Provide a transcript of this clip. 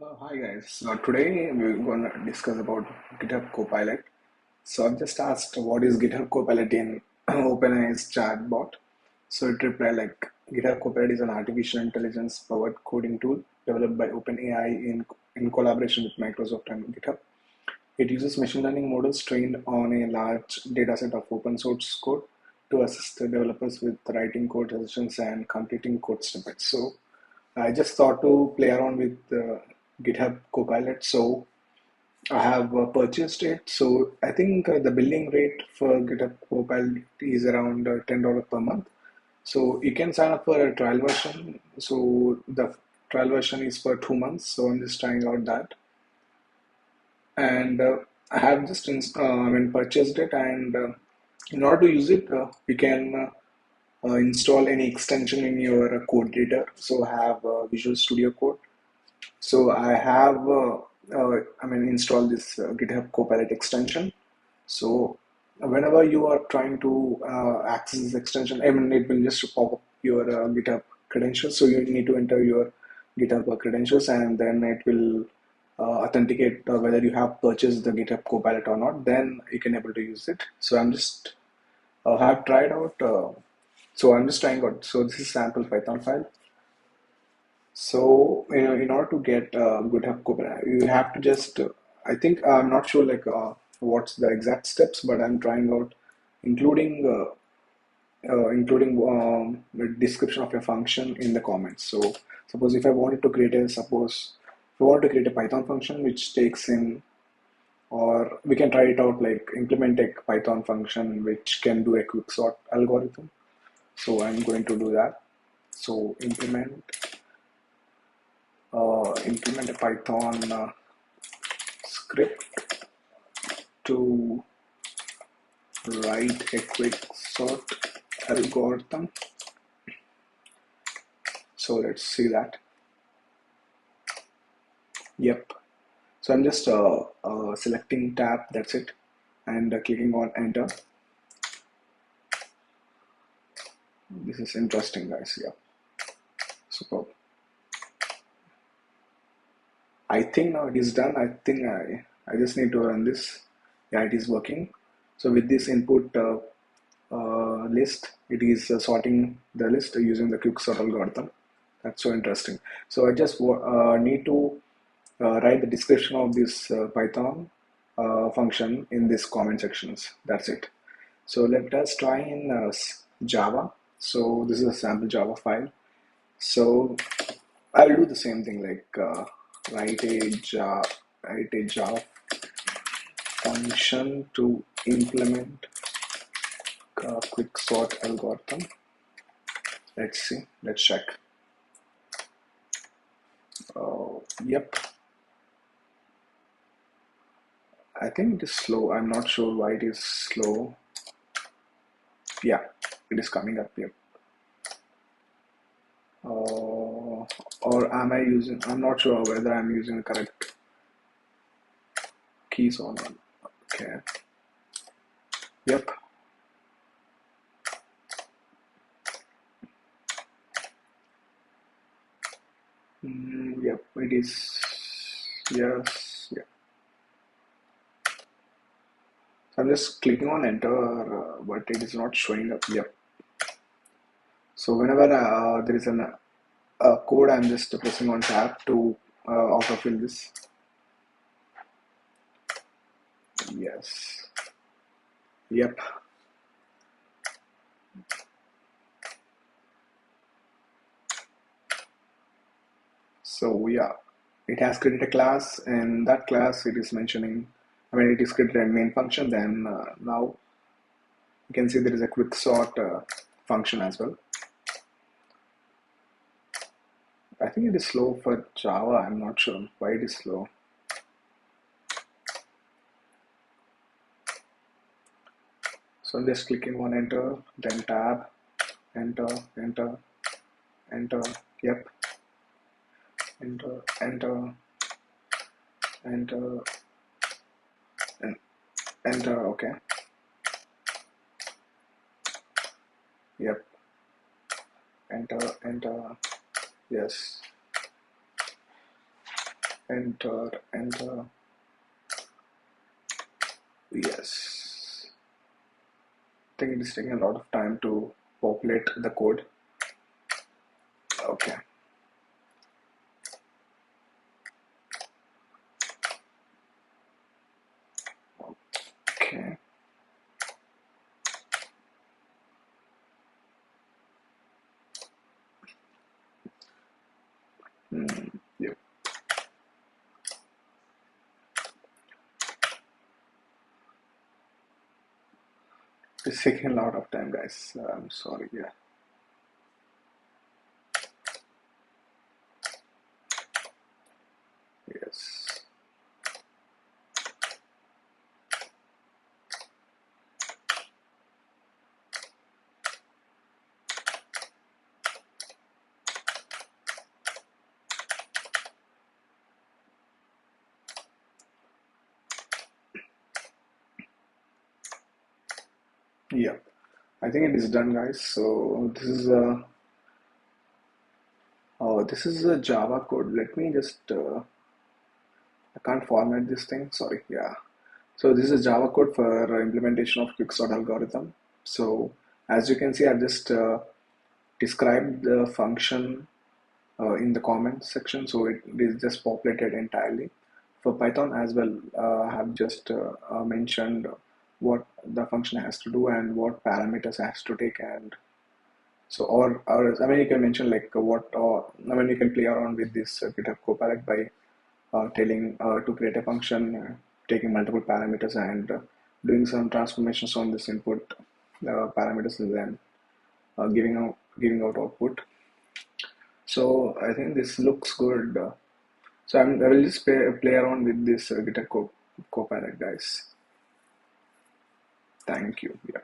Hi guys. Today we're gonna discuss about GitHub Copilot. So I've just asked what is GitHub Copilot in OpenAI's chatbot. So it replied like GitHub Copilot is an artificial intelligence powered coding tool developed by OpenAI in collaboration with Microsoft and GitHub. It uses machine learning models trained on a large dataset of open source code to assist the developers with writing code suggestions and completing code snippets. So I just thought to play around with GitHub Copilot. So I have purchased it. So I think the billing rate for GitHub Copilot is around $10 per month. So you can sign up for a trial version. So the trial version is for 2 months. So I'm just trying out that. And I have just purchased it. And in order to use it, you can install any extension in your code editor. So I have Visual Studio Code. So I have, installed this GitHub Copilot extension. So whenever you are trying to access this extension, it will just pop up your GitHub credentials. So you need to enter your GitHub credentials, and then it will authenticate whether you have purchased the GitHub Copilot or not. Then you can able to use it. So I'm just have tried out. So I'm just trying out. So this is sample Python file. So, in order to get GitHub Copilot, you have to just, I think, I'm not sure like what's the exact steps, but I'm trying out, including the description of a function in the comments. So, suppose if I wanted to create a, suppose if I want to create a Python function which takes in, or we can try it out like implement a Python function which can do a quick sort algorithm. So I'm going to do that. So implement a Python script to write a quick sort algorithm. So let's see that. Yep. So I'm just selecting tab, that's it, and clicking on enter. This is interesting, guys. Yeah, superb. I think now it is done. I think I just need to run this. Yeah, it is working. So with this input list, it is sorting the list using the quick sort algorithm. That's so interesting. So I just need to write the description of this Python function in this comment sections. That's it. So let us try in Java. So this is a sample Java file. So I'll do the same thing like write a Java function to implement quick sort algorithm. Let's see. Let's check. Yep. I think it is slow. I'm not sure why it is slow. Yeah, it is coming up here. Or am I using, I'm not sure whether I'm using the correct keys or not. Okay. Yep. Yep, it is. Yes. Yeah. So I'm just clicking on enter, but it is not showing up. Yep. So whenever there is a code, I'm just pressing on tab to autofill this. Yes. Yep. So yeah, it has created a class, and that class it is mentioning. It is created a main function. Then now you can see there is a quick sort function as well. I think it is slow for Java. I'm not sure why it is slow. So I'm just clicking on enter, then tab, enter, enter, enter. Yep, enter, enter, enter, and enter. Okay. Yep, enter, enter. Yes. enter. Yes. I think it is taking a lot of time to populate the code. Okay. Okay. Yep. It's taking a lot of time, guys. I'm sorry. Yeah. Yes. Yeah. I think it is done, guys. So this is a Java code. Let me just I can't format this thing. Sorry. Yeah. So this is Java code for implementation of quicksort algorithm. So as you can see, I've just described the function in the comments section. So it is just populated entirely. For Python as well, I have just mentioned what the function has to do and what parameters it has to take. And so, or I mean, you can mention like what, or I mean, you can play around with this GitHub Copilot by telling to create a function, taking multiple parameters and doing some transformations on this input parameters and then giving out output. So I think this looks good. So I will just play around with this GitHub Copilot, guys. Thank you. Yeah.